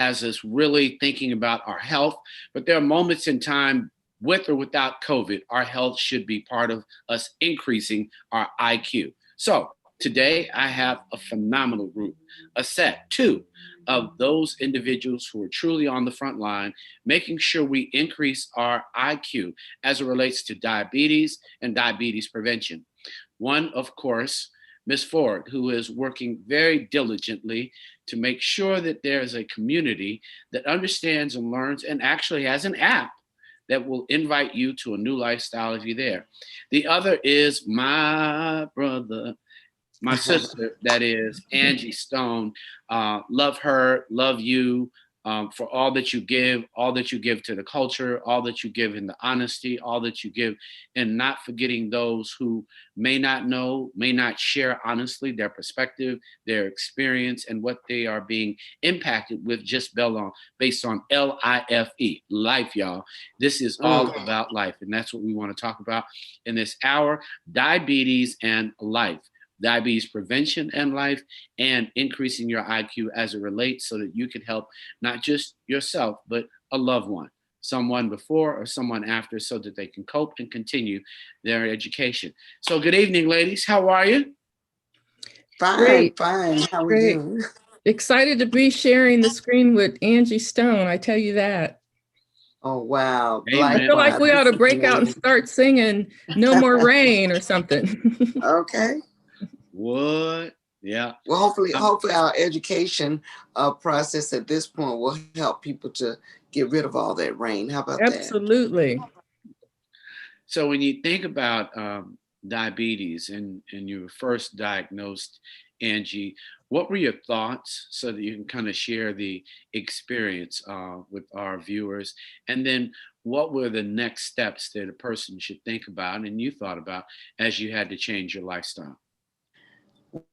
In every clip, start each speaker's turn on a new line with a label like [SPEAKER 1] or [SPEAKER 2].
[SPEAKER 1] has us really thinking about our health. But there are moments in time, with or without COVID, our health should be part of us increasing our IQ. So today I have a phenomenal group, a set, two of those individuals who are truly on the front line, making sure we increase our IQ as it relates to diabetes and diabetes prevention. One, of course, Ms. Ford, who is working very diligently to make sure that there is a community that understands and learns and actually has an app that will invite you to a new lifestyle if you're there. The other is my brother, my sister, that is Angie Stone. Love her, love you, for all that you give to the culture, all that you give in the honesty, all that you give, and not forgetting those who may not know, may not share honestly their perspective, their experience, and what they are being impacted with just based on LIFE, life, y'all. This is all about life, and that's what we want to talk about in this hour: diabetes and life, diabetes prevention and life, and increasing your IQ as it relates so that you can help not just yourself, but a loved one, someone before or someone after, so that they can cope and continue their education. So good evening, ladies. How are you?
[SPEAKER 2] Fine,
[SPEAKER 3] Great,
[SPEAKER 2] fine. How are
[SPEAKER 3] great.
[SPEAKER 2] you?
[SPEAKER 3] Excited to be sharing the screen with Angie Stone, I tell you that.
[SPEAKER 2] Oh, wow.
[SPEAKER 3] I
[SPEAKER 1] Amen.
[SPEAKER 3] feel like
[SPEAKER 2] Likewise.
[SPEAKER 3] we ought
[SPEAKER 2] This
[SPEAKER 3] to
[SPEAKER 2] is
[SPEAKER 3] break out and
[SPEAKER 2] amazing.
[SPEAKER 3] start singing No More Rain or something.
[SPEAKER 2] Okay.
[SPEAKER 1] What? Yeah.
[SPEAKER 2] Well,
[SPEAKER 1] Um,
[SPEAKER 2] hopefully our education process at this point will help people to get rid of all that rain. How about that?
[SPEAKER 3] Absolutely.
[SPEAKER 1] so when you think about diabetes and you were first diagnosed, Angie, what were your thoughts so that you can kind of share the experience with our viewers? And then what were the next steps that a person should think about and you thought about as you had to change your lifestyle?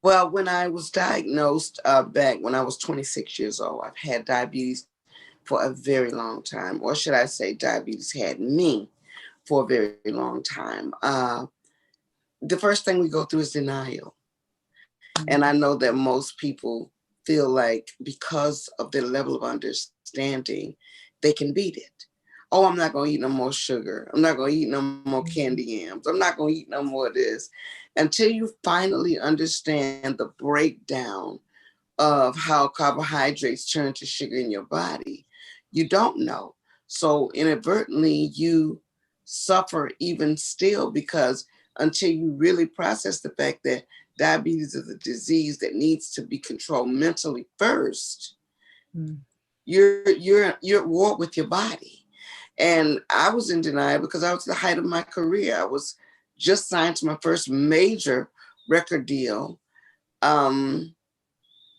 [SPEAKER 2] Well, when I was diagnosed back when I was 26 years old, I've had diabetes for a very long time. Or should I say, diabetes had me for a very long time. The first thing we go through is denial. And I know that most people feel like because of their level of understanding, they can beat it. Oh, I'm not going to eat no more sugar. I'm not going to eat no more candy yams. I'm not going to eat no more of this. Until you finally understand the breakdown of how carbohydrates turn to sugar in your body, you don't know. So inadvertently, you suffer even still because until you really process the fact that diabetes is a disease that needs to be controlled mentally first,
[SPEAKER 3] Mm.
[SPEAKER 2] you're at war with your body. And I was in denial because I was at the height of my career. I was just signed to my first major record deal. Um,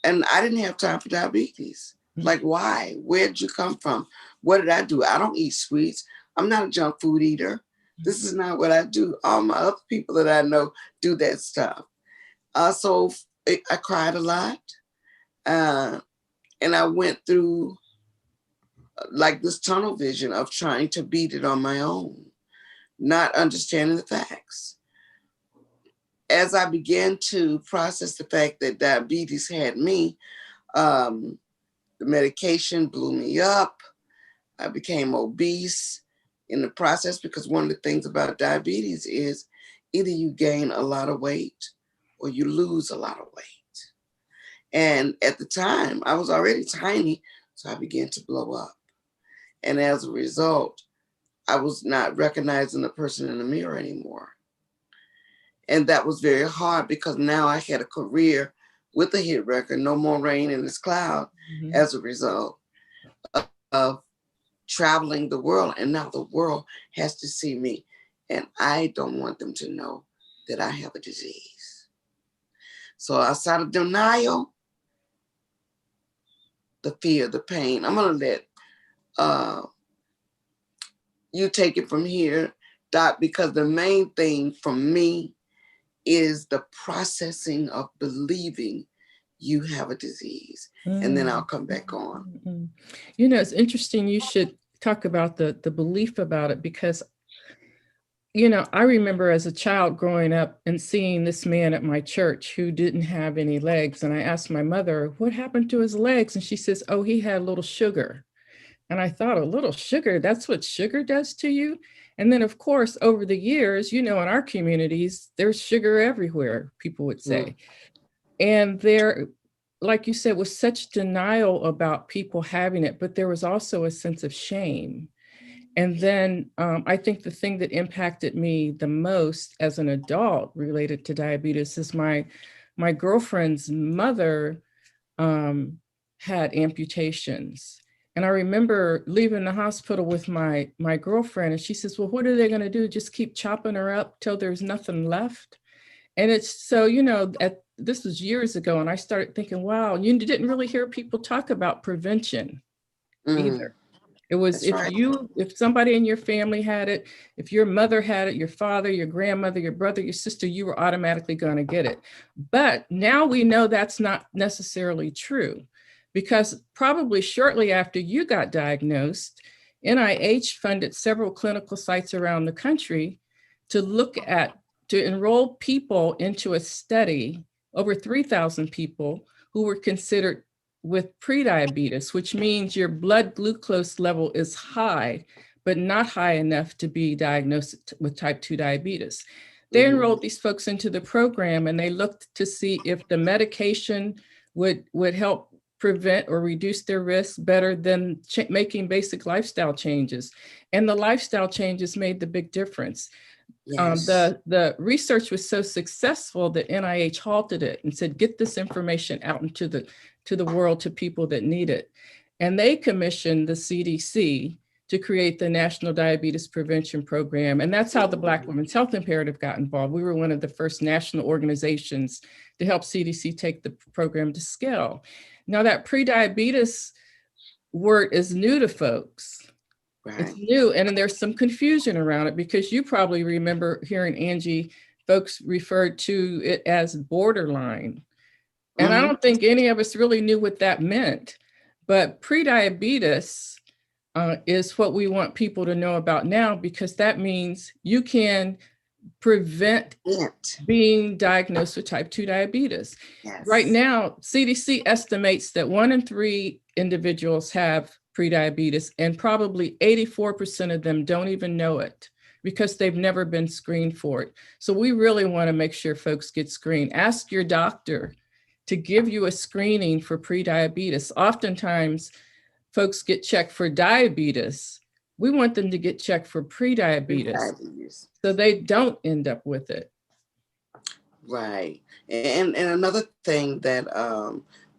[SPEAKER 2] and I didn't have time for diabetes. Like, why? Where did you come from? What did I do? I don't eat sweets. I'm not a junk food eater. This is not what I do. All my other people that I know do that stuff. So I cried a lot. Uh, and I went through like this tunnel vision of trying to beat it on my own, not understanding the facts. As I began to process the fact that diabetes had me, um, the medication blew me up. I became obese in the process because one of the things about diabetes is either you gain a lot of weight or you lose a lot of weight. And at the time, I was already tiny, so I began to blow up. And as a result, I was not recognizing the person in the mirror anymore. And that was very hard because now I had a career with a hit record, No More Rain in This Cloud,
[SPEAKER 3] Mhm.
[SPEAKER 2] as a result of traveling the world. And now the world has to see me. And I don't want them to know that I have a disease. So outside of denial, the fear, the pain, I'm going to let uh, you take it from here, Doc, because the main thing for me is the processing of believing you have a disease. And then I'll
[SPEAKER 3] Mm.
[SPEAKER 2] come back on.
[SPEAKER 3] Mm. You know, it's interesting you should talk about the belief about it because I remember as a child growing up and seeing this man at my church who didn't have any legs. And I asked my mother, what happened to his legs? And she says, oh, he had a little sugar. And I thought, a little sugar, that's what sugar does to you? And then, of course, over the years, in our communities, there's sugar everywhere, people would
[SPEAKER 2] Mm.
[SPEAKER 3] say. And there, like you said, was such denial about people having it, but there was also a sense of shame. And then I think the thing that impacted me the most as an adult related to diabetes is my girlfriend's mother had amputations. And I remember leaving the hospital with my girlfriend, and she says, well, what are they going to do? Just keep chopping her up till there's nothing left? And it's so, this was years ago, and I started thinking, wow, you didn't really hear people talk about prevention
[SPEAKER 2] Mm.
[SPEAKER 3] either. It was
[SPEAKER 2] That's right.
[SPEAKER 3] if somebody in your family had it, if your mother had it, your father, your grandmother, your brother, your sister, you were automatically going to get it. But now we know that's not necessarily true, because probably shortly after you got diagnosed, NIH funded several clinical sites around the country to to enroll people into a study, over 3,000 people who were considered with prediabetes, which means your blood glucose level is high, but not high enough to be diagnosed with type 2 diabetes. They enrolled these folks into the program, and they looked to see if the medication would help prevent or reduce their risk better than making basic lifestyle changes. And the lifestyle changes made the big difference.
[SPEAKER 2] Yes.
[SPEAKER 3] The research was so successful that NIH halted it and said, get this information out into the world, to people that need it. And they commissioned the CDC to create the National Diabetes Prevention Program. And that's how the Black Women's Health Imperative got involved. We were one of the first national organizations to help CDC take the program to scale. Now, that prediabetes word is new to folks. It's
[SPEAKER 2] Right.
[SPEAKER 3] new, and there's some confusion around it, because you probably remember hearing, Angie, folks referred to it as borderline. And I
[SPEAKER 2] Mm-hmm.
[SPEAKER 3] don't think any of us really knew what that meant. But prediabetes is what we want people to know about now, because that means you can prevent
[SPEAKER 2] It.
[SPEAKER 3] being diagnosed with type 2 diabetes. Right
[SPEAKER 2] Yes.
[SPEAKER 3] now, CDC estimates that 1 in 3 individuals have prediabetes, and probably 84% of them don't even know it because they've never been screened for it. So we really want to make sure folks get screened. Ask your doctor to give you a screening for prediabetes. Oftentimes, folks get checked for diabetes. We want them to get checked for prediabetes
[SPEAKER 2] Diabetes.
[SPEAKER 3] so they don't end up with it.
[SPEAKER 2] Right. And another thing that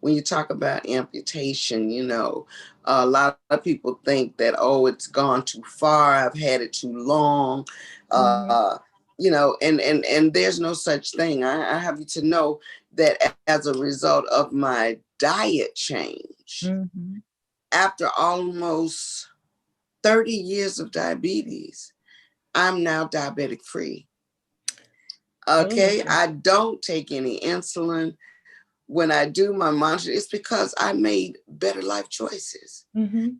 [SPEAKER 2] when you talk about amputation, a lot of people think that, oh, it's gone too far, I've had it too long.
[SPEAKER 3] Mhm.
[SPEAKER 2] And there's no such thing. I have you to know that as a result of my diet change,
[SPEAKER 3] Mhm.
[SPEAKER 2] after almost 30 years of diabetes, I'm now diabetic free. Okay,
[SPEAKER 3] Wonderful.
[SPEAKER 2] I don't take any insulin. When I do my monitor, it's because I made better life choices.
[SPEAKER 3] Mhm.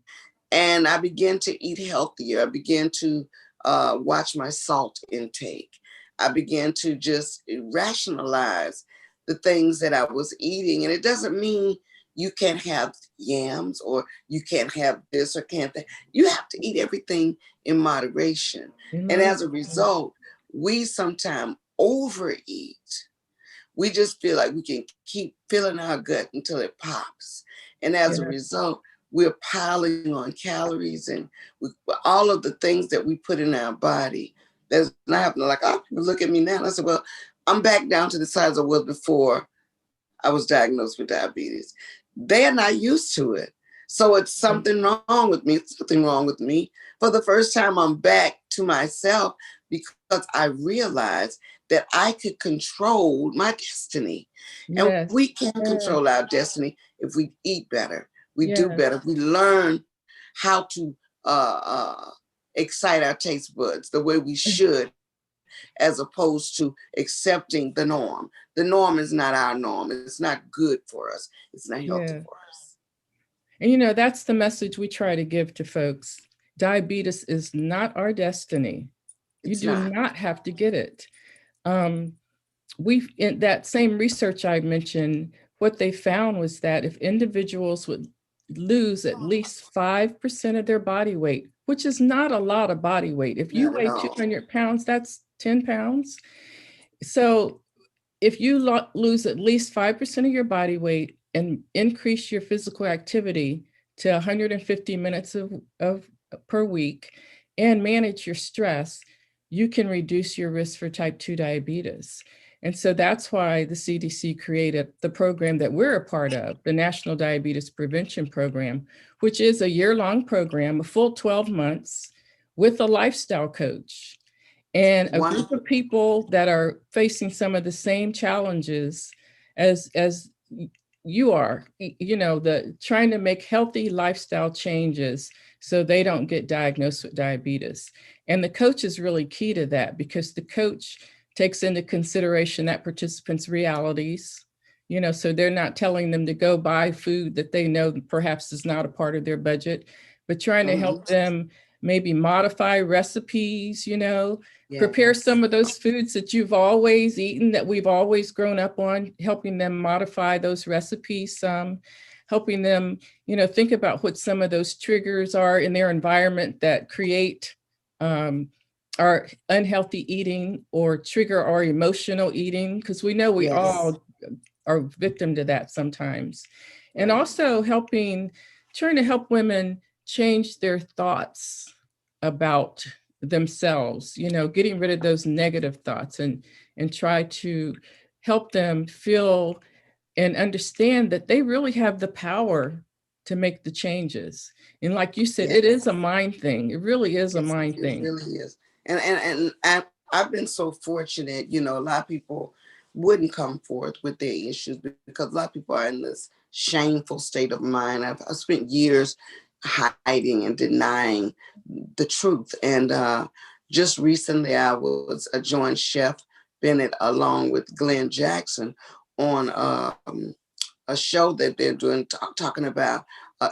[SPEAKER 2] And I began to eat healthier. I began to watch my salt intake. I began to just rationalize the things that I was eating. And it doesn't mean you can't have yams or you can't have this or can't that. You have to eat everything in moderation.
[SPEAKER 3] In
[SPEAKER 2] And as a
[SPEAKER 3] moderation.
[SPEAKER 2] result, we sometimes overeat. We just feel like we can keep filling our gut until it pops. And as a
[SPEAKER 3] Yeah.
[SPEAKER 2] result, we're piling on calories and all of the things that we put in our body. That's not happening. Like, oh, people look at me now. And I said, well, I'm back down to the size I was before I was diagnosed with diabetes. They're not used to it. So it's something wrong with me. It's something wrong with me. For the first time, I'm back to myself because I realized that I could control my destiny. And
[SPEAKER 3] Yes.
[SPEAKER 2] we can
[SPEAKER 3] Yeah.
[SPEAKER 2] control our destiny if we eat better, we do
[SPEAKER 3] Yes.
[SPEAKER 2] better, we learn how to excite our taste buds the way we should, as opposed to accepting the norm. The norm is not our norm. It's not good for us. It's not healthy
[SPEAKER 3] Yeah.
[SPEAKER 2] for us.
[SPEAKER 3] And that's the message we try to give to folks. Diabetes is not our destiny. You
[SPEAKER 2] It's
[SPEAKER 3] do
[SPEAKER 2] not.
[SPEAKER 3] not have to get it. Um, in that same research I mentioned, what they found was that if individuals would lose at least 5% of their body weight, which is not a lot of body weight. If you
[SPEAKER 2] Not at
[SPEAKER 3] weigh
[SPEAKER 2] all.
[SPEAKER 3] 200 pounds, that's 10 pounds. So if you lose at least 5% of your body weight and increase your physical activity to 150 minutes of per week and manage your stress, you can reduce your risk for type 2 diabetes. And so that's why the CDC created the program that we're a part of, the National Diabetes Prevention Program, which is a year-long program, a full 12 months with a lifestyle coach and a group
[SPEAKER 2] Wonderful.
[SPEAKER 3] of people that are facing some of the same challenges as you are, you know, the trying to make healthy lifestyle changes so they don't get diagnosed with diabetes. And the coach is really key to that because the coach takes into consideration that participants' realities, you know, so they're not telling them to go buy food that they know perhaps is not a part of their budget, but trying to help
[SPEAKER 2] Mhm.
[SPEAKER 3] them maybe modify recipes, you know, prepare
[SPEAKER 2] Yes.
[SPEAKER 3] some of those foods that you've always eaten, that we've always grown up on, helping them modify those recipes, helping them, you know, think about what some of those triggers are in their environment that create our unhealthy eating or trigger our emotional eating, because we know we
[SPEAKER 2] Yes.
[SPEAKER 3] all are victim to that sometimes. And
[SPEAKER 2] Right.
[SPEAKER 3] also trying to help women change their thoughts about themselves, you know, getting rid of those negative thoughts and try to help them feel and understand that they really have the power to make the changes. And like you said, it is
[SPEAKER 2] Yes.
[SPEAKER 3] a mind thing. It really is a mind
[SPEAKER 2] It
[SPEAKER 3] thing.
[SPEAKER 2] really is. I've been so fortunate, you know, a lot of people wouldn't come forth with their issues because a lot of people are in this shameful state of mind. I've spent years hiding and denying the truth. And just recently, I was a joint chef Bennett along with Glenn Jackson on a show that they're doing talking about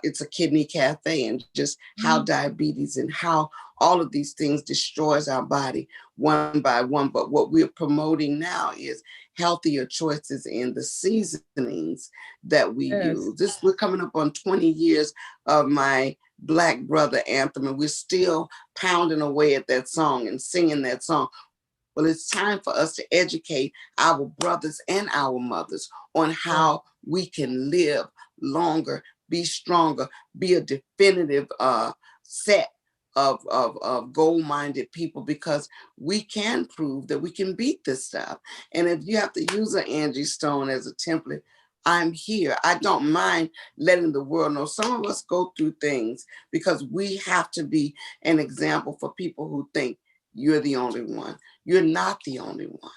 [SPEAKER 2] it's a kidney cafe and just how diabetes and how all of these things destroys our body one by one. But what we're promoting now is healthier choices in the seasonings that we
[SPEAKER 3] Yes.
[SPEAKER 2] use. This we're coming up on 20 years of my Black Brother anthem, and we're still pounding away at that song and singing that song. Well, it's time for us to educate our brothers and our mothers on
[SPEAKER 3] Yes.
[SPEAKER 2] how we can live longer, be stronger, be a definitive set of goal-minded people, because we can prove that we can beat this stuff. And if you have to use an Angie Stone as a template, I'm here. I don't mind letting the world know. Some of us go through things because we have to be an example for people who think you're the only one. You're not the only one.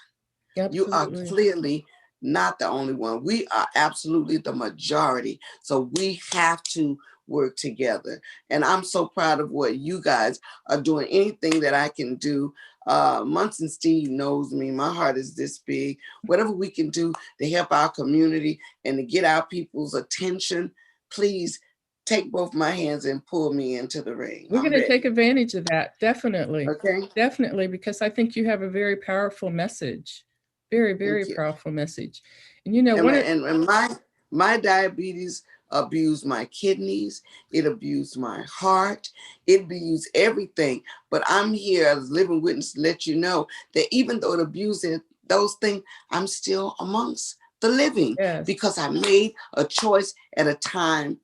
[SPEAKER 2] You are
[SPEAKER 3] Absolutely.
[SPEAKER 2] clearly not the only one. We are absolutely the majority. So we have to work together. And I'm so proud of what you guys are doing. Anything that I can do. Munson Steve knows me. My heart is this big. Whatever we can do to help our community and to get our people's attention, please take both my hands and pull me into the ring.
[SPEAKER 3] We're
[SPEAKER 2] I'm
[SPEAKER 3] going to take
[SPEAKER 2] ready.
[SPEAKER 3] advantage of that. Definitely.
[SPEAKER 2] Okay.
[SPEAKER 3] Definitely, because I think you have a very powerful message. Very, very
[SPEAKER 2] Thank you.
[SPEAKER 3] powerful message. And you know,
[SPEAKER 2] and
[SPEAKER 3] one
[SPEAKER 2] my,
[SPEAKER 3] of
[SPEAKER 2] and, and my diabetes abused my kidneys, it abused my heart, it abused everything. But I'm here as a living witness to let you know that even though it abused those things, I'm still amongst the living
[SPEAKER 3] yes,
[SPEAKER 2] because I made a choice at a time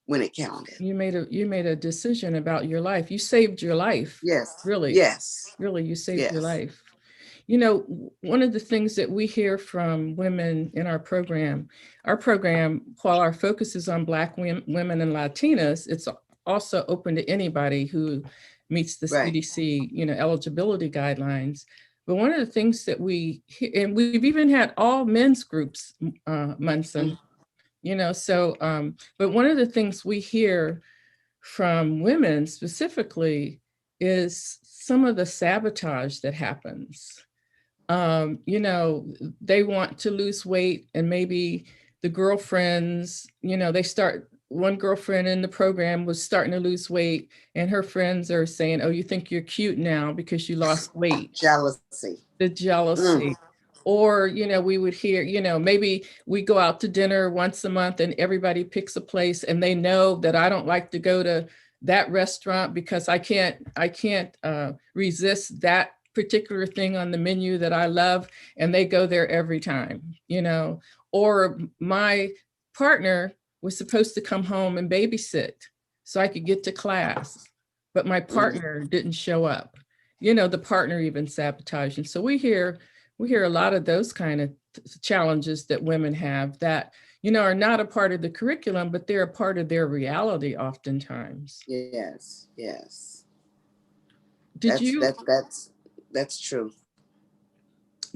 [SPEAKER 2] when it counted.
[SPEAKER 3] you made a decision about your life. You saved your life.
[SPEAKER 2] Yes,
[SPEAKER 3] Really,
[SPEAKER 2] yes,
[SPEAKER 3] really, you saved your
[SPEAKER 2] yes.
[SPEAKER 3] life. You know, one of the things that we hear from women in our program, while our focus is on Black women and Latinas, it's also open to anybody who meets the
[SPEAKER 2] Right.
[SPEAKER 3] CDC, you know, eligibility guidelines. But one of the things that and we've even had all men's groups, Munson, you know, so, but one of the things we hear from women specifically is some of the sabotage that happens. You know, they want to lose weight and maybe the girlfriends, you know, they start one girlfriend in the program was starting to lose weight, and her friends are saying, "Oh, you think you're cute now because you lost weight."
[SPEAKER 2] Jealousy.
[SPEAKER 3] The
[SPEAKER 2] Mm,
[SPEAKER 3] jealousy. Or, we would hear, maybe we go out to dinner once a month and everybody picks a place and they know that I don't like to go to that restaurant because I can't resist that particular thing on the menu that I love, and they go there every time. Or my partner was supposed to come home and babysit so I could get to class, but my
[SPEAKER 2] mm.
[SPEAKER 3] partner didn't show up. The partner even sabotaged. And so we hear a lot of those kind of challenges that women have that, are not a part of the curriculum, but they're a part of their reality oftentimes.
[SPEAKER 2] Yes, yes.
[SPEAKER 3] Did you
[SPEAKER 2] That's true.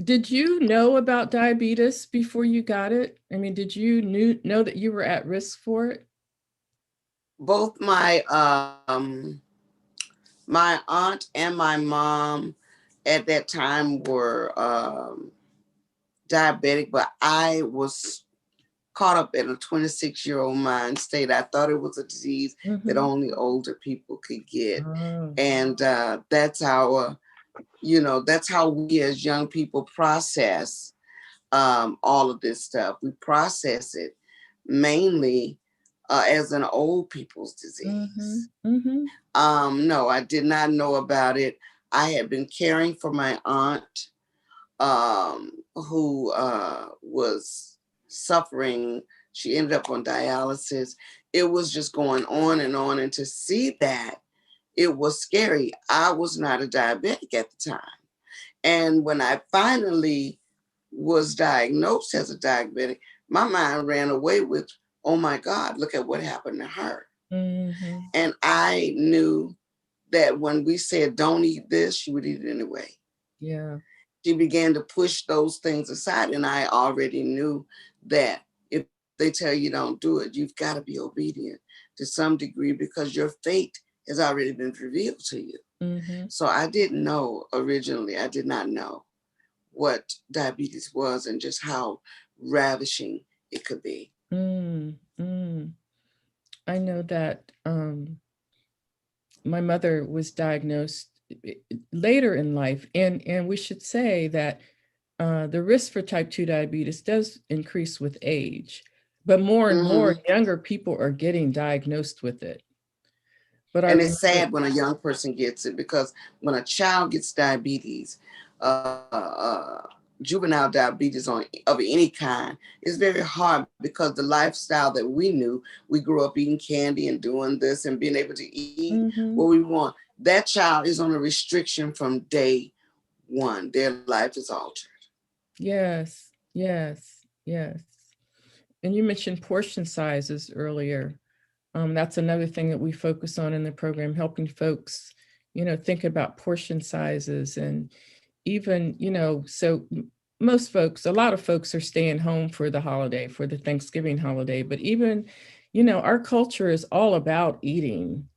[SPEAKER 3] did you know about diabetes before you got it? I mean, did you know that you were at risk for it?
[SPEAKER 2] Both my aunt and my mom at that time were diabetic, but I was caught up in a 26-year-old mind state. I thought it was a disease that
[SPEAKER 3] Mm-hmm.
[SPEAKER 2] only older people could get.
[SPEAKER 3] Oh.
[SPEAKER 2] And that's how we as young people process all of this stuff. We process it mainly as an old people's
[SPEAKER 3] Mm-hmm.
[SPEAKER 2] disease.
[SPEAKER 3] Mm-hmm.
[SPEAKER 2] No, I did not know about it. I had been caring for my aunt who was suffering. She ended up on dialysis. It was just going on and on. And to see that, it was scary. I was not a diabetic at the time. And when I finally was diagnosed as a diabetic, my mind ran away with, oh my God, look at what happened to her.
[SPEAKER 3] Mm-hmm.
[SPEAKER 2] And I knew that when we said, don't eat this, she would eat it anyway.
[SPEAKER 3] Yeah.
[SPEAKER 2] She began to push those things aside. And I already knew that if they tell you don't do it, you've got to be obedient to some degree because your fate has already been revealed to you.
[SPEAKER 3] Mm-hmm.
[SPEAKER 2] So I didn't know originally, I did not know what diabetes was and just how ravishing it could be.
[SPEAKER 3] Mm. I know that my mother was diagnosed later in life, and we should say that the risk for type 2 diabetes does increase with age, but more and more
[SPEAKER 2] Hmm.
[SPEAKER 3] younger people are getting diagnosed with it. But I
[SPEAKER 2] And it's
[SPEAKER 3] remember.
[SPEAKER 2] sad when a young person gets it because when a child gets diabetes, juvenile diabetes of any kind, it's very hard because the lifestyle that we knew, we grew up eating candy and doing this and being able to eat
[SPEAKER 3] Mhm.
[SPEAKER 2] what we want. That child is on a restriction from day one. Their life is altered.
[SPEAKER 3] Yes, yes, yes. And you mentioned portion sizes earlier. That's another thing that we focus on in the program, helping folks, think about portion sizes. And even, so most folks, a lot of folks are staying home for the holiday, for the Thanksgiving holiday, but even, our culture is all about eating.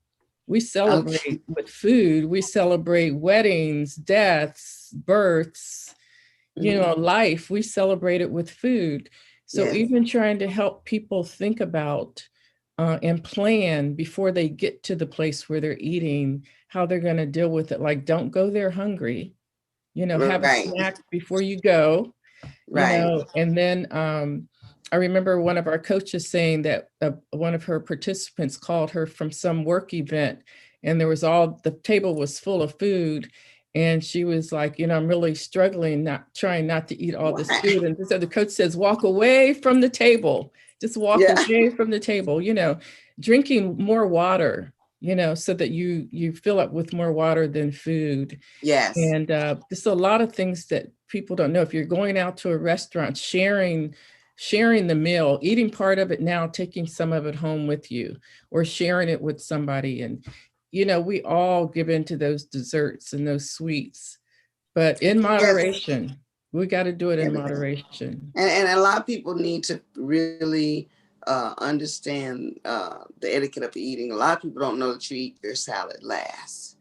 [SPEAKER 3] We
[SPEAKER 2] Okay.
[SPEAKER 3] celebrate with food, we celebrate weddings, deaths, births,
[SPEAKER 2] Mhm.
[SPEAKER 3] life, we celebrate it with food. So
[SPEAKER 2] Yes.
[SPEAKER 3] even trying to help people think about and plan before they get to the place where they're eating, how they're going to deal with it. Like, don't go there hungry, have a
[SPEAKER 2] Right.
[SPEAKER 3] snack before you go,
[SPEAKER 2] Right.
[SPEAKER 3] and then I remember one of our coaches saying that one of her participants called her from some work event, and the table was full of food, and she was like, I'm really struggling, not trying not to eat all this
[SPEAKER 2] Right.
[SPEAKER 3] food. And so the coach says, walk away from the table, just walk
[SPEAKER 2] Yeah.
[SPEAKER 3] away from the table, drinking more water, so that you fill up with more water than food.
[SPEAKER 2] Yes.
[SPEAKER 3] And there's a lot of things that people don't know. If you're going out to a restaurant, sharing the meal, eating part of it now, taking some of it home with you, or sharing it with somebody. And we all give into those desserts and those sweets, but in
[SPEAKER 2] Yes.
[SPEAKER 3] moderation. We got to do it in
[SPEAKER 2] Everything.
[SPEAKER 3] moderation.
[SPEAKER 2] And a lot of people need to really understand the etiquette of eating. A lot of people don't know that you eat your salad last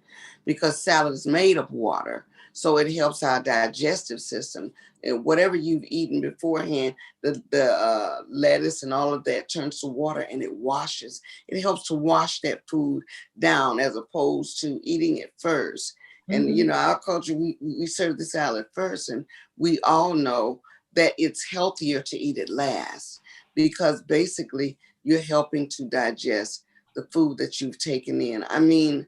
[SPEAKER 2] because salad is made of water. So it helps our digestive system. And whatever you've eaten beforehand, the lettuce and all of that turns to water and it washes. It helps to wash that food down as opposed to eating it first. And, you know, our culture, we serve the salad first, and we all know that it's healthier to eat it last because basically you're helping to digest the food that you've taken in. I mean,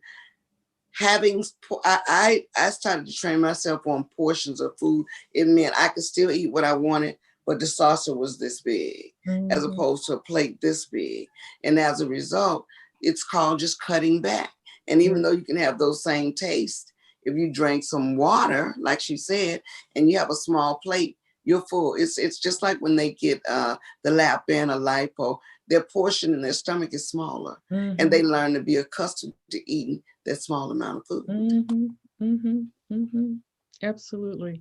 [SPEAKER 2] I started to train myself on portions of food. It meant I could still eat what I wanted, but the saucer was this big as opposed to a plate this big. And as a result, it's called just cutting back. And even though you can have those same tastes, if you drink some water, like she said, and you have a small plate, you're full. It's just like when they get the lap band or lipo, their portion in their stomach is smaller, and they learn to be accustomed to eating that small amount of food.
[SPEAKER 3] Absolutely.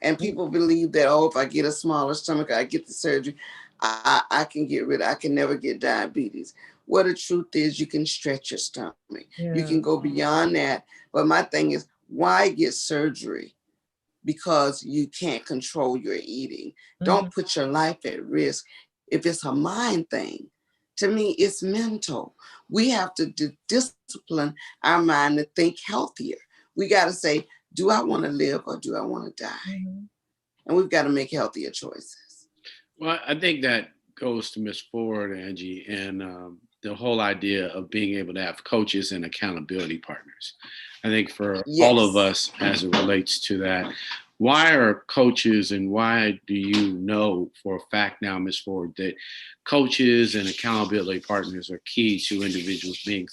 [SPEAKER 2] And people believe that, oh, if I get a smaller stomach, I get the surgery, I can never get diabetes. Well, the truth is you can stretch your stomach. You can go beyond that. But my thing is, why get surgery? Because you can't control your eating. Don't put your life at risk. If it's a mind thing, to me, it's mental. We have to discipline our mind to think healthier. We got to say, do I want to live or do I want to die? And we've got to make healthier choices.
[SPEAKER 1] Well, I think that goes to Miss Ford, Angie, and the whole idea of being able to have coaches and accountability partners. I think for all of us, as it relates to that, why are coaches and why do you know for a fact now, Miss Ford, that coaches and accountability partners are key to individuals being?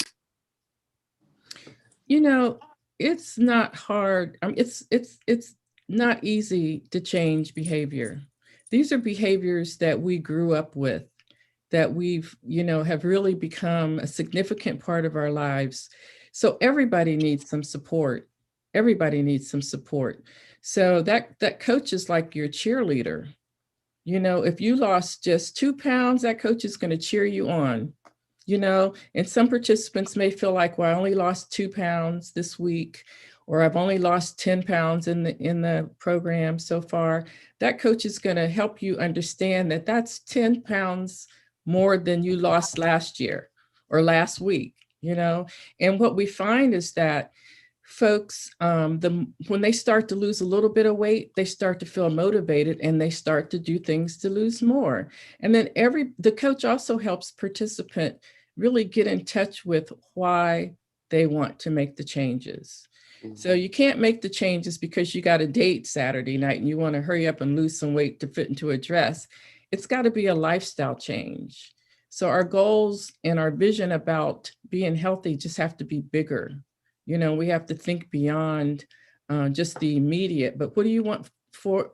[SPEAKER 3] You know, it's not hard. I mean, it's not easy to change behavior. These are behaviors that we grew up with, that we've, have really become a significant part of our lives. So everybody needs some support. Everybody needs some support. So that coach is like your cheerleader. If you lost just 2 pounds, that coach is going to cheer you on. And some participants may feel like, well, I only lost 2 pounds this week, or I've only lost 10 pounds in the program so far. That coach is going to help you understand that that's 10 pounds more than you lost last year or last week, And what we find is that folks, when they start to lose a little bit of weight, they start to feel motivated and they start to do things to lose more. And then the coach also helps participant really get in touch with why they want to make the changes. So you can't make the changes because you got a date Saturday night and you want to hurry up and lose some weight to fit into a dress. It's got to be a lifestyle change. So our goals and our vision about being healthy just have to be bigger. We have to think beyond just the immediate, but what do you want for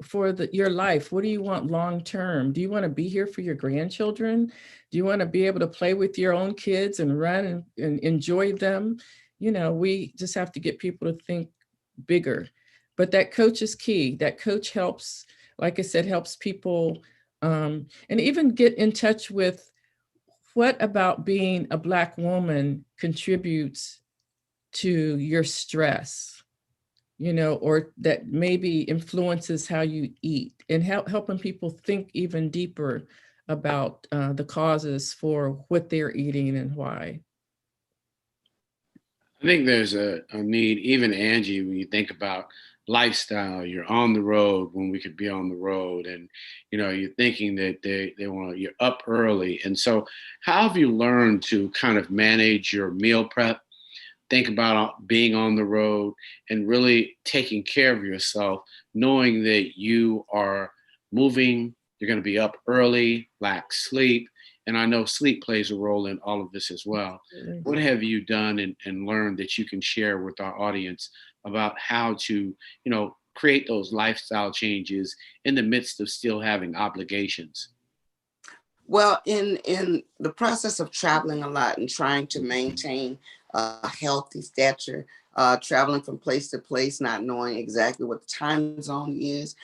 [SPEAKER 3] your life? What do you want long-term? Do you want to be here for your grandchildren? Do you want to be able to play with your own kids and run and enjoy them? We just have to get people to think bigger, but that coach is key. That coach helps, like I said, helps people and even get in touch with what about being a Black woman contributes to your stress, or that maybe influences how you eat, and helping people think even deeper about the causes for what they're eating and why.
[SPEAKER 1] I think there's a need, even Angie, when you think about lifestyle, you're on the road when we could be on the road, and you're thinking that you're up early. And so how have you learned to kind of manage your meal prep, think about being on the road and really taking care of yourself, knowing that you are moving, you're going to be up early, lack sleep. And I know sleep plays a role in all of this as well. What have you done and learned that you can share with our audience about how to, create those lifestyle changes in the midst of still having obligations?
[SPEAKER 2] Well, in the process of traveling a lot and trying to maintain a healthy stature, traveling from place to place, not knowing exactly what the time zone is,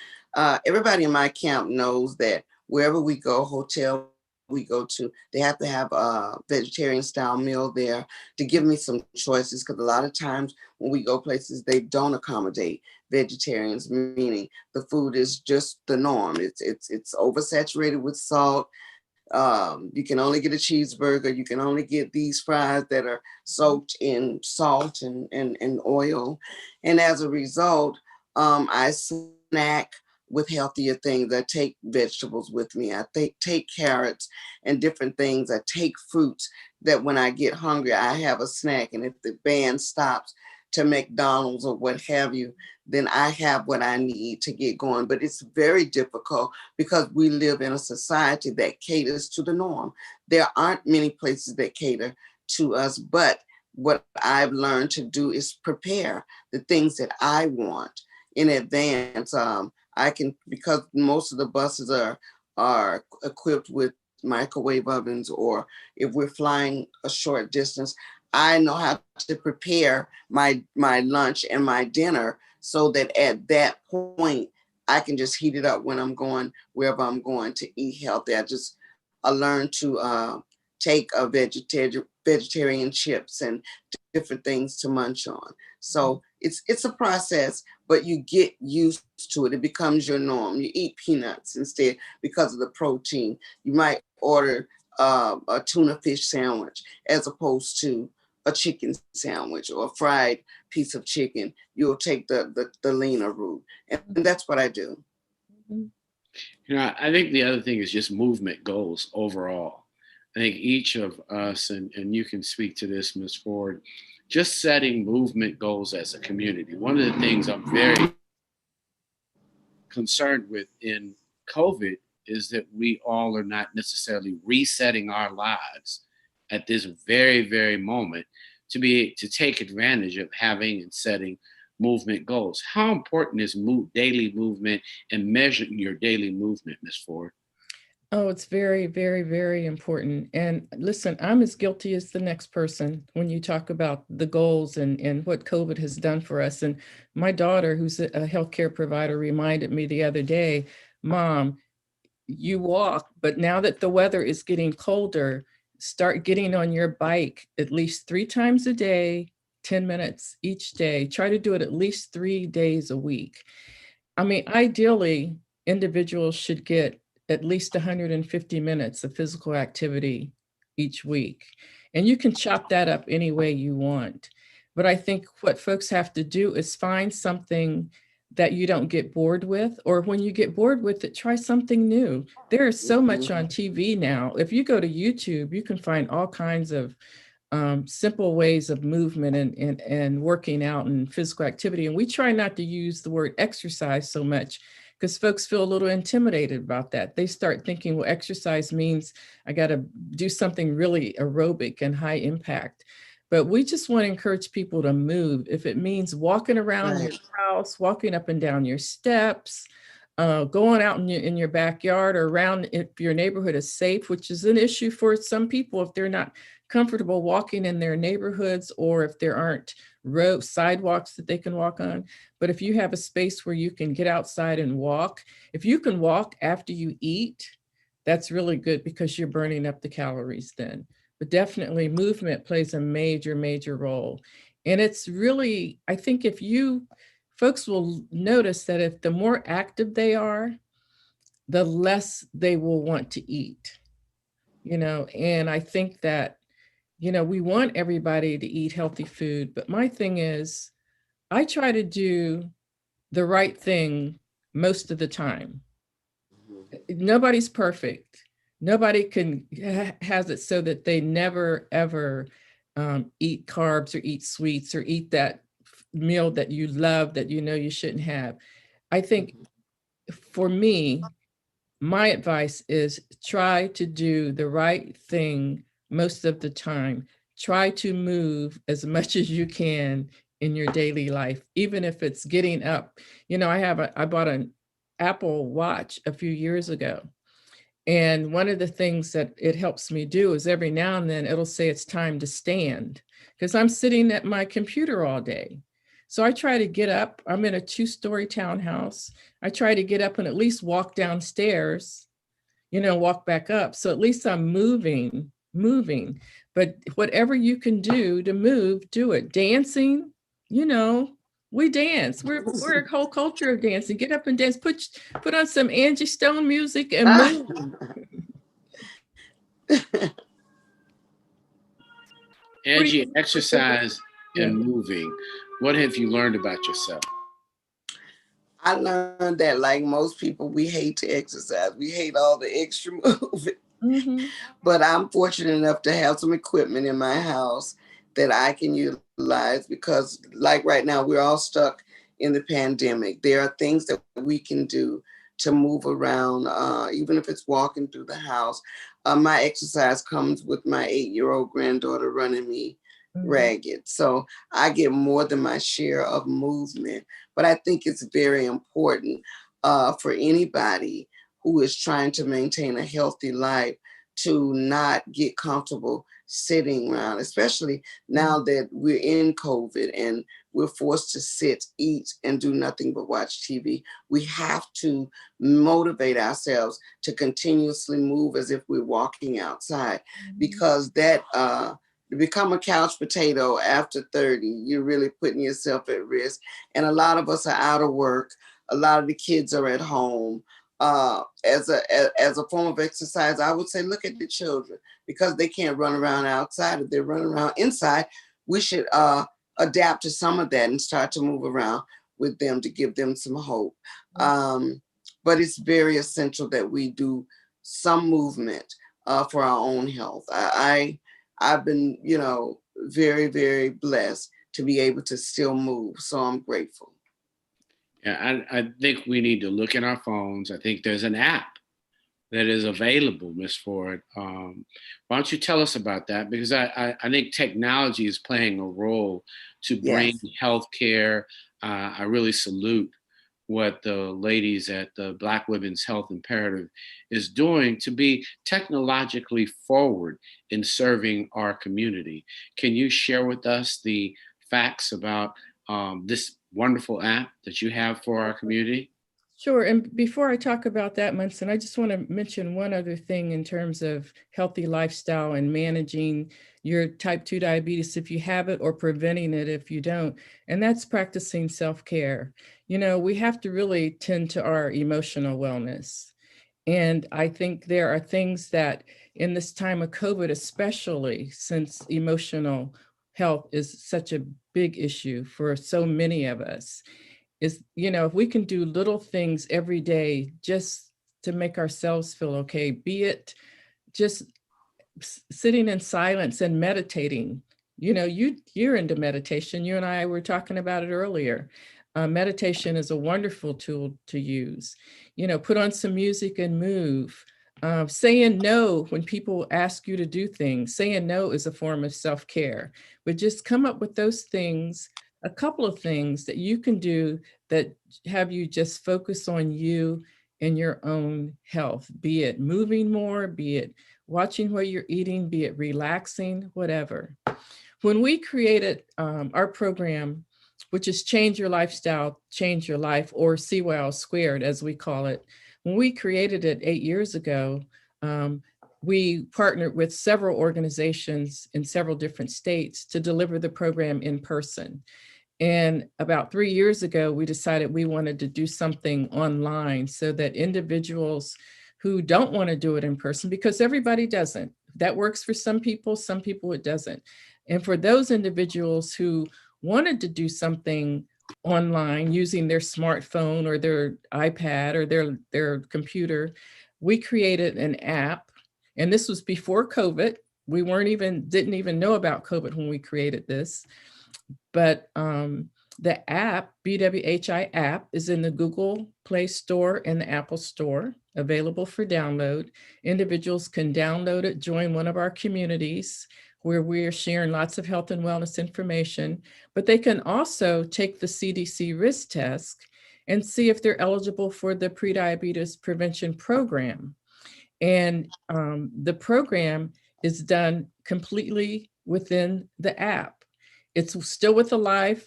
[SPEAKER 2] everybody in my camp knows that wherever we go, hotel we go to, they have to have a vegetarian style meal there to give me some choices. Because a lot of times when we go places, they don't accommodate vegetarians, meaning the food is just the norm. It's oversaturated with salt. You can only get a cheeseburger. You can only get these fries that are soaked in salt and oil. And as a result, I snack with healthier things. I take vegetables with me. I take carrots and different things. I take fruits that when I get hungry, I have a snack. And if the band stops to McDonald's or what have you, then I have what I need to get going. But it's very difficult because we live in a society that caters to the norm. There aren't many places that cater to us, but what I've learned to do is prepare the things that I want in advance. I can, because most of the buses are equipped with microwave ovens, or if we're flying a short distance, I know how to prepare my lunch and my dinner so that at that point I can just heat it up when I'm going wherever I'm going to eat healthy. I learned to take a vegetarian chips and different things to munch on. So it's a process, but you get used to it. It becomes your norm. You eat peanuts instead because of the protein. You might order a tuna fish sandwich as opposed to a chicken sandwich or a fried piece of chicken. You'll take the leaner route. And that's what I do.
[SPEAKER 1] I think the other thing is just movement goals overall. I think each of us, and you can speak to this, Ms. Ford, just setting movement goals as a community. One of the things I'm very concerned with in COVID is that we all are not necessarily resetting our lives at this very, very moment to take advantage of having and setting movement goals. How important is daily movement and measuring your daily movement, Ms. Ford?
[SPEAKER 3] Oh, it's very, very, very important. And listen, I'm as guilty as the next person when you talk about the goals and what COVID has done for us. And my daughter, who's a healthcare provider, reminded me the other day, Mom, you walk, but now that the weather is getting colder, start getting on your bike at least 3 times a day, 10 minutes each day. Try to do it at least 3 days a week. I mean, ideally, individuals should get at least 150 minutes of physical activity each week. And you can chop that up any way you want. But I think what folks have to do is find something that you don't get bored with, or when you get bored with it, try something new. There is so much on TV now. If you go to YouTube, you can find all kinds of simple ways of movement and working out and physical activity. And we try not to use the word exercise so much because folks feel a little intimidated about that. They start thinking, well, exercise means I got to do something really aerobic and high impact. But we just want to encourage people to move. If it means walking around your house, walking up and down your steps, going out in your backyard or around if your neighborhood is safe, which is an issue for some people if they're not comfortable walking in their neighborhoods or if there aren't sidewalks that they can walk on. But if you have a space where you can get outside and walk, if you can walk after you eat, that's really good because you're burning up the calories then. But definitely movement plays a major, major role. And it's really, I think folks will notice that if the more active they are, the less they will want to eat, and I think that, we want everybody to eat healthy food, but my thing is, I try to do the right thing most of the time. Nobody's perfect. Nobody has it so that they never, ever eat carbs or eat sweets or eat that meal that you love that you shouldn't have. I think for me, my advice is try to do the right thing most of the time. Try to move as much as you can in your daily life, even if it's getting up. I bought an Apple Watch a few years ago. And one of the things that it helps me do is every now and then it'll say it's time to stand because I'm sitting at my computer all day. So I try to get up. I'm in a 2-story townhouse. I try to get up and at least walk downstairs, walk back up. So at least I'm moving. But whatever you can do to move, do it. Dancing, we dance. We're a whole culture of dancing. Get up and dance. Put on some Angie Stone music and move.
[SPEAKER 1] Angie, exercise
[SPEAKER 3] Yeah.
[SPEAKER 1] and moving. What have you learned about yourself?
[SPEAKER 2] I learned that, like most people, we hate to exercise. We hate all the extra moving.
[SPEAKER 3] Mm-hmm.
[SPEAKER 2] But I'm fortunate enough to have some equipment in my house that I can utilize because, like right now, we're all stuck in the pandemic. There are things that we can do to move around, even if it's walking through the house. My exercise comes with my 8-year-old granddaughter running me
[SPEAKER 3] Mm-hmm.
[SPEAKER 2] ragged. So I get more than my share of movement. But I think it's very important for anybody who is trying to maintain a healthy life to not get comfortable sitting around, especially now that we're in COVID and we're forced to sit, eat, and do nothing but watch TV. We have to motivate ourselves to continuously move as if we're walking outside, because that to become a couch potato after 30, you're really putting yourself at risk. And a lot of us are out of work. A lot of the kids are at home. As a form of exercise, I would say look at the children, because they can't run around outside. If they're running around inside, we should adapt to some of that and start to move around with them to give them some hope. But it's very essential that we do some movement for our own health. I've been, very, very blessed to be able to still move. So I'm grateful.
[SPEAKER 1] Yeah, I think we need to look in our phones. I think there's an app that is available, Miss Ford. Why don't you tell us about that? Because I think technology is playing a role to bring
[SPEAKER 2] Yes.
[SPEAKER 1] healthcare. I really salute what the ladies at the Black Women's Health Imperative is doing to be technologically forward in serving our community. Can you share with us the facts about this wonderful app that you have for our community?
[SPEAKER 3] Sure. And before I talk about that, Munson, I just want to mention one other thing in terms of healthy lifestyle and managing your type 2 diabetes if you have it, or preventing it if you don't. And that's practicing self-care. We have to really tend to our emotional wellness. And I think there are things that in this time of COVID, especially since emotional health is such a big issue for so many of us, is, if we can do little things every day just to make ourselves feel okay, be it just sitting in silence and meditating. You're into meditation. You and I were talking about it earlier. Meditation is a wonderful tool to use. Put on some music and move. Saying no when people ask you to do things. Saying no is a form of self-care. But just come up with those things, a couple of things that you can do that have you just focus on you and your own health, be it moving more, be it watching what you're eating, be it relaxing, whatever. When we created our program, which is Change Your Lifestyle, Change Your Life, or CWOW Squared, as we call it, when we created it 8 years ago, we partnered with several organizations in several different states to deliver the program in person. And about 3 years ago, we decided we wanted to do something online so that individuals who don't want to do it in person, because everybody doesn't. That works for some people it doesn't. And for those individuals who wanted to do something online using their smartphone or their iPad or their computer, we created an app. And this was before COVID. We didn't even know about COVID when we created this. But the app, BWHI app, is in the Google Play Store and the Apple Store, available for download. Individuals can download it, join one of our communities where we're sharing lots of health and wellness information, but they can also take the CDC risk test and see if they're eligible for the prediabetes prevention program. And the program is done completely within the app. It's still with a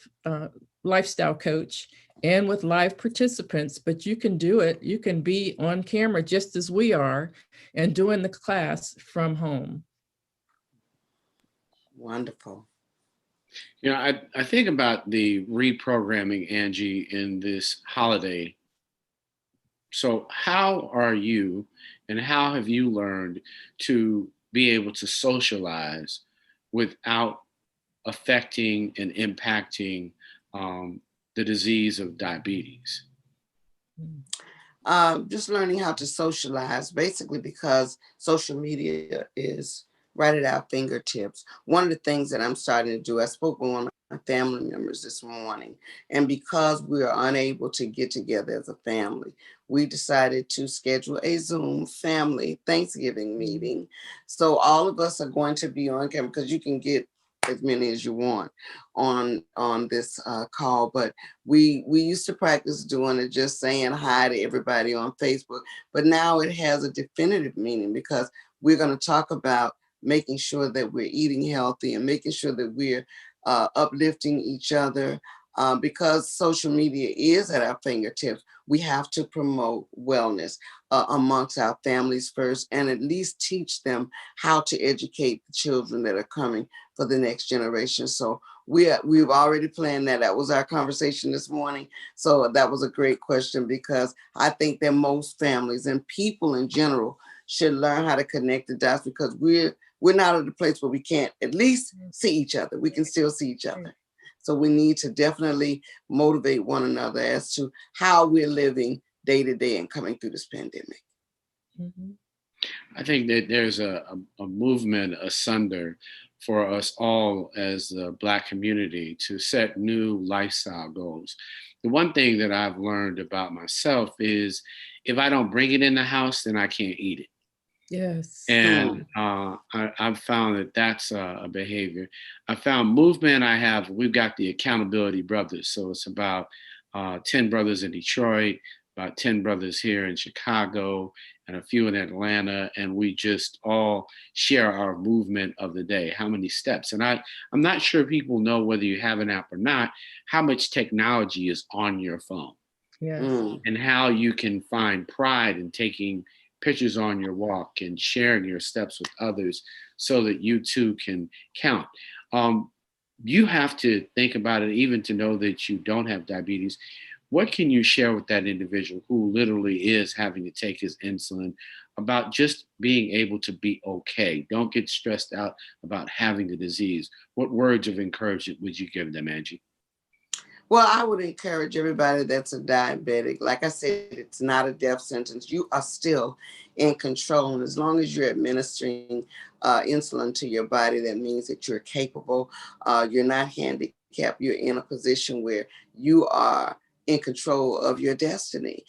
[SPEAKER 3] lifestyle coach, and with live participants, but you can do it. You can be on camera just as we are and doing the class from home.
[SPEAKER 2] Wonderful.
[SPEAKER 1] You know, I think about the reprogramming, Angie, in this holiday. So, how are you and how have you learned to be able to socialize without affecting and impacting the disease of diabetes?
[SPEAKER 2] Just learning how to socialize, basically because social media is right at our fingertips. One of the things that I'm starting to do, I spoke with one of my family members this morning, and because we are unable to get together as a family, we decided to schedule a Zoom family Thanksgiving meeting. So all of us are going to be on camera because you can get as many as you want on this call, but we used to practice doing it, just saying hi to everybody on Facebook, but now it has a definitive meaning because we're going to talk about making sure that we're eating healthy and making sure that we're uplifting each other. Because social media is at our fingertips, we have to promote wellness amongst our families first, and at least teach them how to educate the children that are coming for the next generation. So we've already planned that. That was our conversation this morning. So that was a great question, because I think that most families and people in general should learn how to connect the dots, because we're not at a place where we can't at least see each other. We can still see each other. So we need to definitely motivate one another as to how we're living day to day and coming through this pandemic.
[SPEAKER 3] Mm-hmm.
[SPEAKER 1] I think that there's a movement asunder for us all as the Black community to set new lifestyle goals. The one thing that I've learned about myself is if I don't bring it in the house, then I can't eat it.
[SPEAKER 3] Yes.
[SPEAKER 1] And I've found that that's a behavior. I found movement. We've got the Accountability Brothers. So it's about 10 brothers in Detroit, about 10 brothers here in Chicago, and a few in Atlanta. And we just all share our movement of the day, how many steps. And I'm not sure people know, whether you have an app or not, how much technology is on your phone.
[SPEAKER 3] Yes.
[SPEAKER 1] And how you can find pride in taking pictures on your walk and sharing your steps with others so that you too can count. You have to think about it, even to know that you don't have diabetes. What can you share with that individual who literally is having to take his insulin about just being able to be okay? Don't get stressed out about having the disease. What words of encouragement would you give them, Angie?
[SPEAKER 2] Well, I would encourage everybody that's a diabetic. Like I said, it's not a death sentence. You are still in control. And as long as you're administering insulin to your body, that means that you're capable. You're not handicapped. You're in a position where you are in control of your destiny.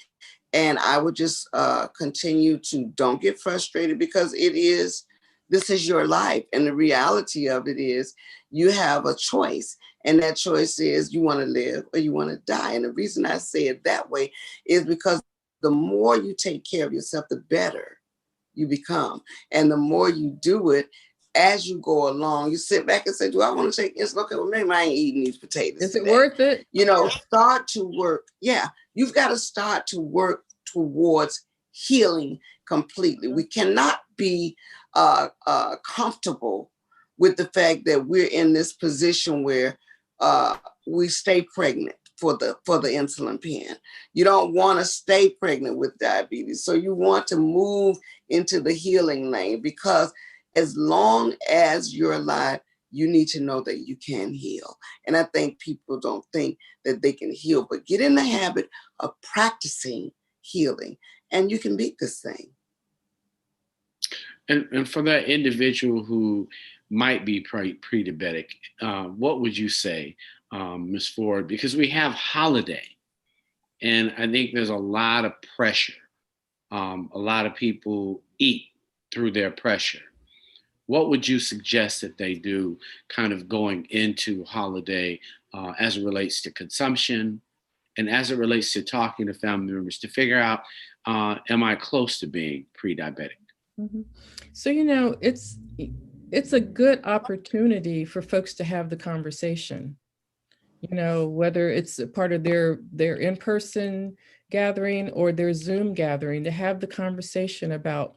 [SPEAKER 2] And I would just continue to don't get frustrated, because this is your life. And the reality of it is you have a choice. And that choice is, you want to live or you want to die. And the reason I say it that way is because the more you take care of yourself, the better you become. And the more you do it, as you go along, you sit back and say, do I want to take insulin? Okay, well, maybe I ain't eating these potatoes
[SPEAKER 3] Is
[SPEAKER 2] today.
[SPEAKER 3] it worth it?
[SPEAKER 2] Start to work. Yeah, you've got to start to work towards healing completely. We cannot be comfortable with the fact that we're in this position where we stay pregnant for the insulin pen. You don't want to stay pregnant with diabetes. So you want to move into the healing lane, because as long as you're alive, you need to know that you can heal. And I think people don't think that they can heal, but get in the habit of practicing healing, and you can beat this thing.
[SPEAKER 1] And for that individual who might be pre-diabetic, what would you say, Ms. Ford? Because we have holiday, and I think there's a lot of pressure. A lot of people eat through their pressure. What would you suggest that they do kind of going into holiday as it relates to consumption and as it relates to talking to family members to figure out, am I close to being pre-diabetic?
[SPEAKER 3] Mm-hmm. So, it's a good opportunity for folks to have the conversation. you know, whether it's a part of their in-person gathering or their Zoom gathering, to have the conversation about,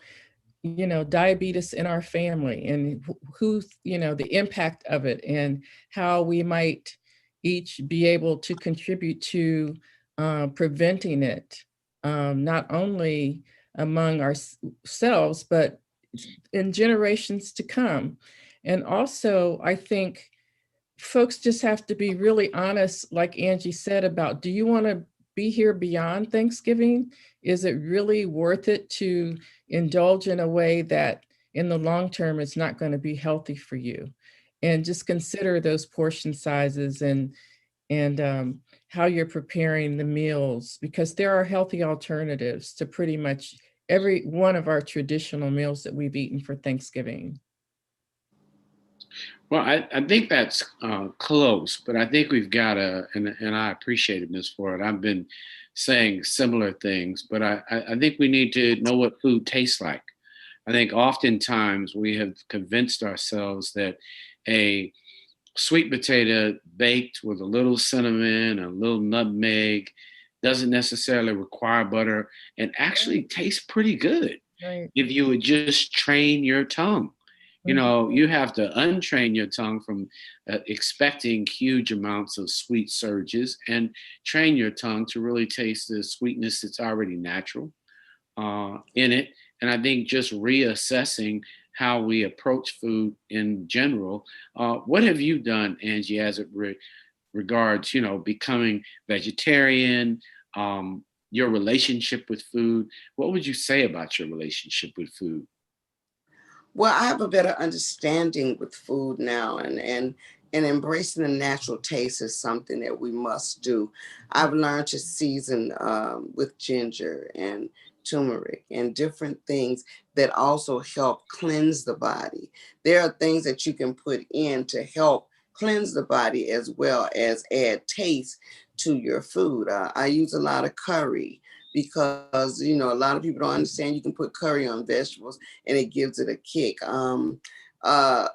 [SPEAKER 3] you know, diabetes in our family and who's, you know, the impact of it and how we might each be able to contribute to preventing it, not only among ourselves, but in generations to come. And also, I think folks just have to be really honest, like Angie said, about, do you want to be here beyond Thanksgiving? Is it really worth it to indulge in a way that in the long term is not going to be healthy for you? And just consider those portion sizes and how you're preparing the meals, because there are healthy alternatives to pretty much every one of our traditional meals that we've eaten for Thanksgiving.
[SPEAKER 1] Well, I think that's close, but I think we've got to, and I appreciate it, Ms. Ford. I've been saying similar things, but I think we need to know what food tastes like. I think oftentimes we have convinced ourselves that a sweet potato baked with a little cinnamon, a little nutmeg, doesn't necessarily require butter and actually tastes pretty good
[SPEAKER 3] Right.
[SPEAKER 1] if you would just train your tongue. You
[SPEAKER 3] Mhm.
[SPEAKER 1] know, you have to untrain your tongue from expecting huge amounts of sweet surges and train your tongue to really taste the sweetness that's already natural in it. And I think just reassessing how we approach food in general. What have you done, Angie, as it regards, you know, becoming vegetarian, your relationship with food? What would you say about your relationship with food?
[SPEAKER 2] Well, I have a better understanding with food now, and embracing the natural taste is something that we must do. I've learned to season with ginger and turmeric and different things that also help cleanse the body. There are things that you can put in to help cleanse the body as well as add taste to your food. I use a lot of curry because a lot of people don't understand you can put curry on vegetables and it gives it a kick. Uh,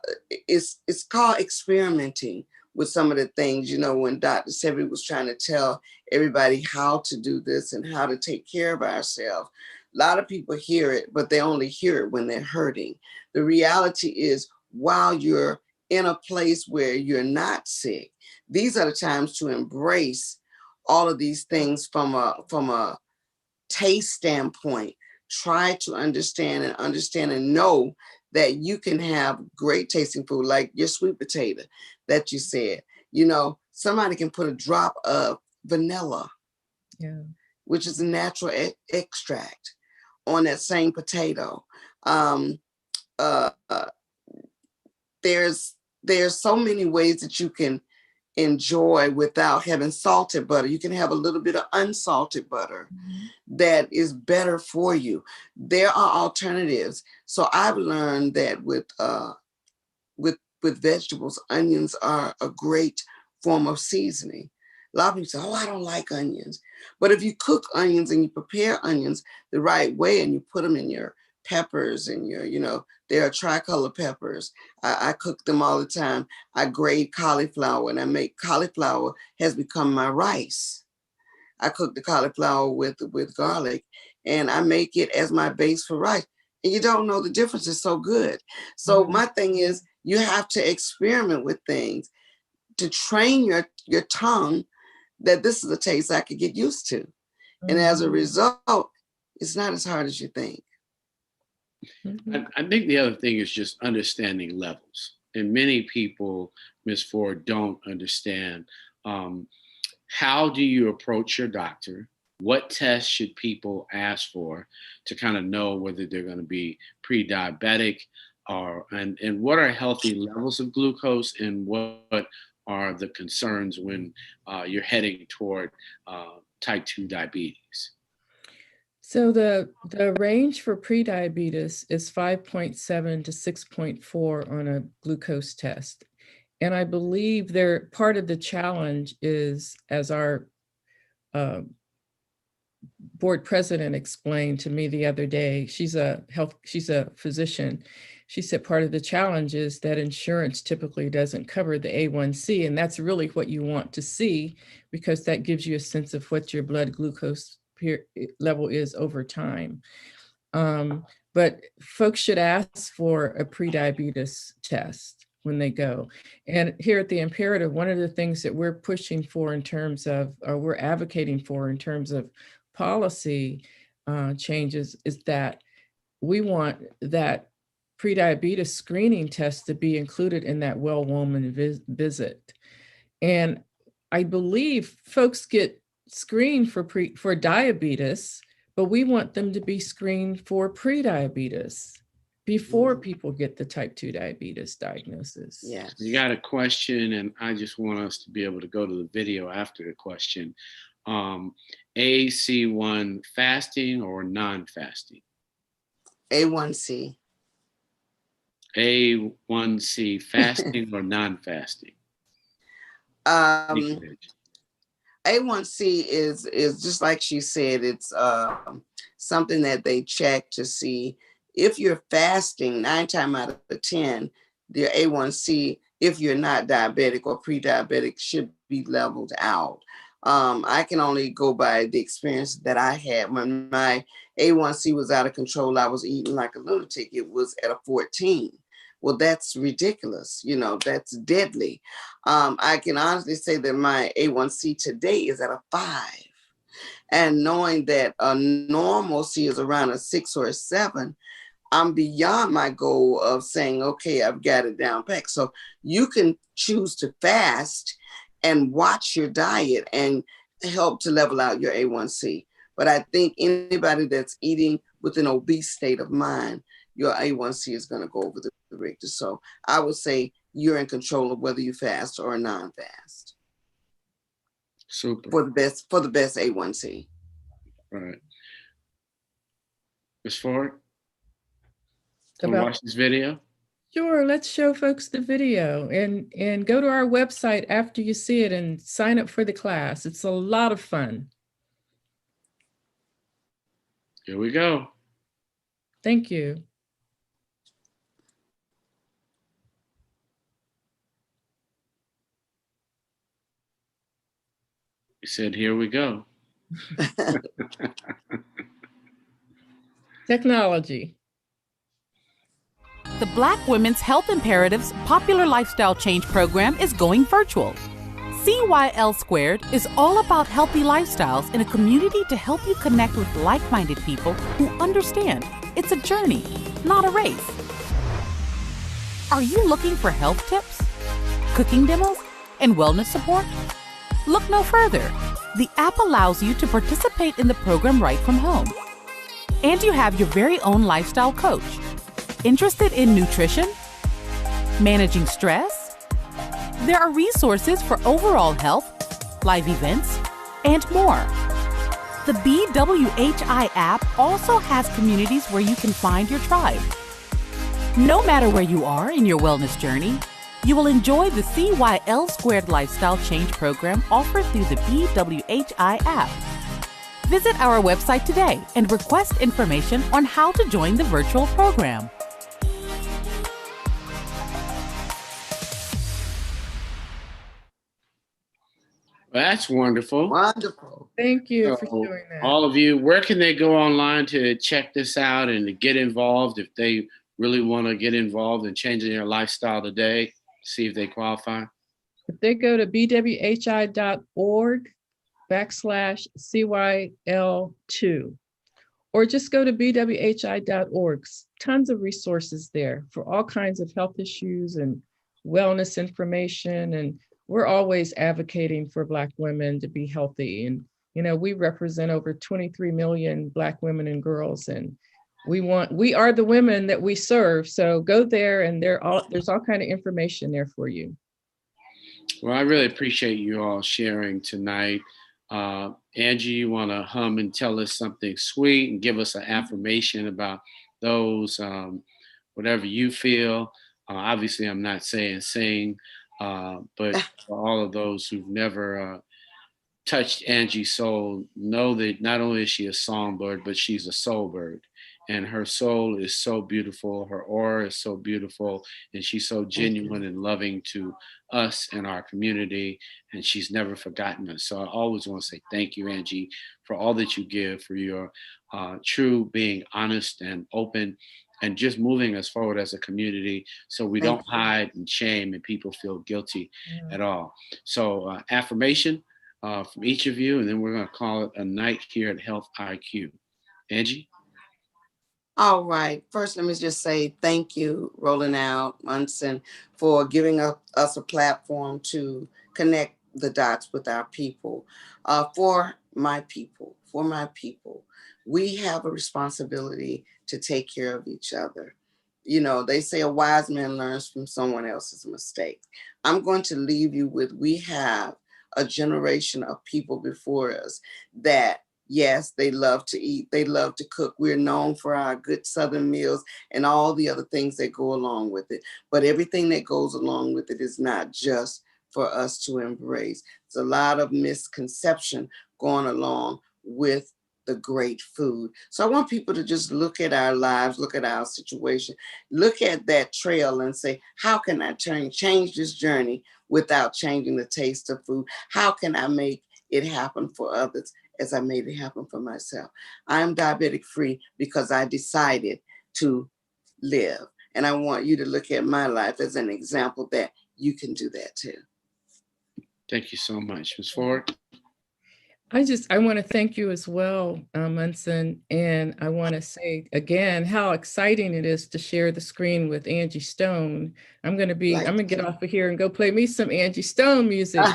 [SPEAKER 2] it's called experimenting with some of the things. When Dr. Sebi was trying to tell everybody how to do this and how to take care of ourselves, a lot of people hear it, but they only hear it when they're hurting. The reality is, while you're in a place where you're not sick, these are the times to embrace all of these things from a taste standpoint. Try to understand and know that you can have great tasting food, like your sweet potato that you said. Somebody can put a drop of vanilla,
[SPEAKER 3] Yeah.
[SPEAKER 2] which is a natural extract, on that same potato. Um, uh, uh, there's so many ways that you can enjoy without having salted butter. You can have a little bit of unsalted butter
[SPEAKER 3] Mhm.
[SPEAKER 2] that is better for you. There are alternatives. So I've learned that with vegetables, onions are a great form of seasoning. A lot of people say, "Oh, I don't like onions," but if you cook onions and you prepare onions the right way and you put them in your peppers and there are tricolor peppers. I cook them all the time. I grate cauliflower and I make cauliflower has become my rice. I cook the cauliflower with garlic, and I make it as my base for rice. And you don't know the difference. It's so good. So
[SPEAKER 3] Mhm.
[SPEAKER 2] my thing is, you have to experiment with things to train your tongue that this is a taste I could get used to. And as a
[SPEAKER 3] Mhm.
[SPEAKER 2] result, it's not as hard as you think.
[SPEAKER 3] Mhm.
[SPEAKER 1] I think the other thing is just understanding levels. And many people, Ms. Ford, don't understand um, how do you approach your doctor? What tests should people ask for to kind of know whether they're going to be pre-diabetic, or and what are healthy levels of glucose, and what are the concerns when you're heading toward type 2 diabetes?
[SPEAKER 3] So the range for prediabetes is 5.7 to 6.4 on a glucose test. And I believe they're part of the challenge is, as our uh, board president explained to me the other day, she's a physician. she said part of the challenge is that insurance typically doesn't cover the A1C, and that's really what you want to see, because that gives you a sense of what your blood glucose level is over time. But folks should ask for a prediabetes test when they go. And here at the Imperative, one of the things that we're pushing for in terms of, or we're advocating for in terms of policy changes, is that we want that prediabetes screening test to be included in that well woman visit. And I believe folks get screened for diabetes, but we want them to be screened for prediabetes before people get the type 2 diabetes diagnosis.
[SPEAKER 2] Yes.
[SPEAKER 1] You got a question, and I just want us to be able to go to the video after the question. AC1 fasting or non-fasting?
[SPEAKER 2] A1C.
[SPEAKER 1] A1C fasting or non-fasting?
[SPEAKER 2] A1C is just like she said, it's something that they check to see if you're fasting. 9 times out of 10, the A1C, if you're not diabetic or pre-diabetic, should be leveled out. I can only go by the experience that I had. When my A1C was out of control, I was eating like a lunatic. It was at a 14. Well, that's ridiculous. You know, that's deadly. I can honestly say that my A1C today is at a 5. And knowing that a normalcy is around a 6 or a 7, I'm beyond my goal of saying, okay, I've got it down pat. So you can choose to fast and watch your diet and help to level out your A1C. But I think anybody that's eating with an obese state of mind, your A1C is going to go over the Richter. So I would say you're in control of whether you fast or non-fast.
[SPEAKER 1] Super.
[SPEAKER 2] For the best A1C.
[SPEAKER 1] Right. Ms. Ford, want to
[SPEAKER 3] About
[SPEAKER 1] watch this video?
[SPEAKER 3] Sure, let's show folks the video and go to our website after you see it and sign up for the class. It's a lot of fun.
[SPEAKER 1] Here we go.
[SPEAKER 3] Thank you.
[SPEAKER 1] You said, here we go.
[SPEAKER 3] Technology.
[SPEAKER 4] The Black Women's Health Imperatives Popular Lifestyle Change Program is going virtual. CYL Squared is all about healthy lifestyles in a community to help you connect with like-minded people who understand it's a journey, not a race. Are you looking for health tips, cooking demos, and wellness support? Look no further. The app allows you to participate in the program right from home. And you have your very own lifestyle coach. Interested in nutrition? Managing stress? There are resources for overall health, live events, and more. The BWHI app also has communities where you can find your tribe. No matter where you are in your wellness journey, you will enjoy the CYL Squared Lifestyle Change Program offered through the BWHI app. Visit our website today and request information on how to join the virtual program.
[SPEAKER 1] Well, that's wonderful.
[SPEAKER 2] Wonderful.
[SPEAKER 3] Thank you for
[SPEAKER 1] So,
[SPEAKER 3] doing that.
[SPEAKER 1] all of you, where can they go online to check this out and to get involved if they really want to get involved in changing their lifestyle today, see if they qualify?
[SPEAKER 3] If they go to bwhi.org/CYL2, or just go to bwhi.org. Tons of resources there for all kinds of health issues and wellness information. And we're always advocating for Black women to be healthy. And, you know, we represent over 23 million Black women and girls, and we are the women that we serve. So go there, and there's all kind of information there for you.
[SPEAKER 1] Well, I really appreciate you all sharing tonight. Angie, you want to hum and tell us something sweet and give us an affirmation about those, whatever you feel. Obviously, I'm not saying sing, but for all of those who've never touched Angie's soul, know that not only is she a songbird, but she's a soul bird. and her soul is so beautiful. Her aura is so beautiful, and she's so genuine and loving to us and our community, and she's never forgotten us. So I always want to say thank you, Angie, for all that you give, for your true being honest and open, and just moving us forward as a community, so we
[SPEAKER 2] Thank
[SPEAKER 1] don't
[SPEAKER 2] you.
[SPEAKER 1] hide and shame and people feel guilty
[SPEAKER 3] Yeah.
[SPEAKER 1] at all. So affirmation from each of you, and then we're going to call it a night here at Health IQ. Angie?
[SPEAKER 2] All right. First, let me just say thank you, Rolling Out Munson, for giving us a platform to connect the dots with our people. For my people, we have a responsibility to take care of each other. You know, they say a wise man learns from someone else's mistake. I'm going to leave you with, we have a generation of people before us that, yes, they love to eat, they love to cook. We're known for our good Southern meals and all the other things that go along with it. But everything that goes along with it is not just for us to embrace. There's a lot of misconception going along with the great food. So I want people to just look at our lives, look at our situation, look at that trail and say, how can I change this journey without changing the taste of food? How can I make it happen for others as I made it happen for myself? I am diabetic free because I decided to live. And I want you to look at my life as an example that you can do that too.
[SPEAKER 1] Thank you so much. Ms. Ford?
[SPEAKER 3] I want to thank you as well, Munson. And I want to say again, how exciting it is to share the screen with Angie Stone. I'm going to get off of here and go play me some Angie Stone music.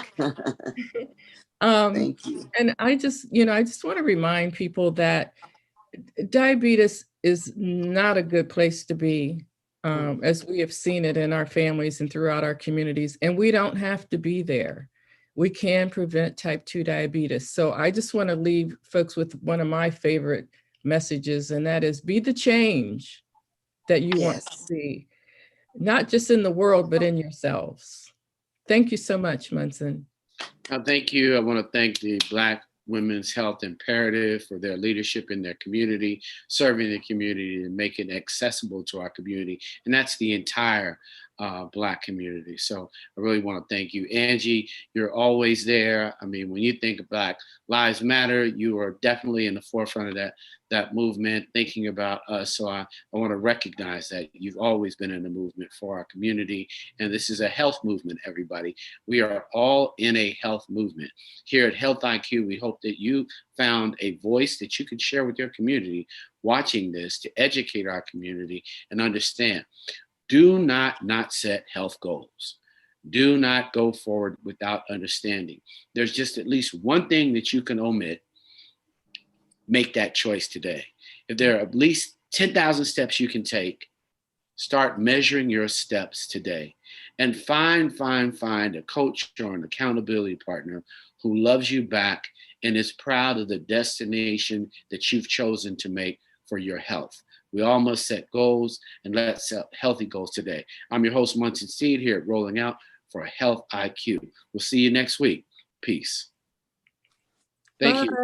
[SPEAKER 2] Thank you.
[SPEAKER 3] And I just want to remind people that diabetes is not a good place to be, as we have seen it in our families and throughout our communities. And we don't have to be there. We can prevent type 2 diabetes. So I just want to leave folks with one of my favorite messages, and that is, be the change that you want to see, not just in the world, but in yourselves. Thank you so much, Munson.
[SPEAKER 1] Thank you. I want to thank the Black Women's Health Imperative for their leadership in their community, serving the community and making it accessible to our community. And that's the entire Black community. So I really want to thank you. Angie, you're always there. I mean, when you think of Black Lives Matter, you are definitely in the forefront of that movement, thinking about us. So I want to recognize that you've always been in the movement for our community. And this is a health movement, everybody. We are all in a health movement. Here at Health IQ, we hope that you found a voice that you can share with your community watching this to educate our community and understand. Do not set health goals. Do not go forward without understanding. There's just at least one thing that you can omit. Make that choice today. If there are at least 10,000 steps you can take, start measuring your steps today, and find a coach or an accountability partner who loves you back and is proud of the destination that you've chosen to make for your health. We all must set goals, and let's set healthy goals today. I'm your host, Munson Steed, here at Rolling Out for Health IQ. We'll see you next week. Peace. Thank you.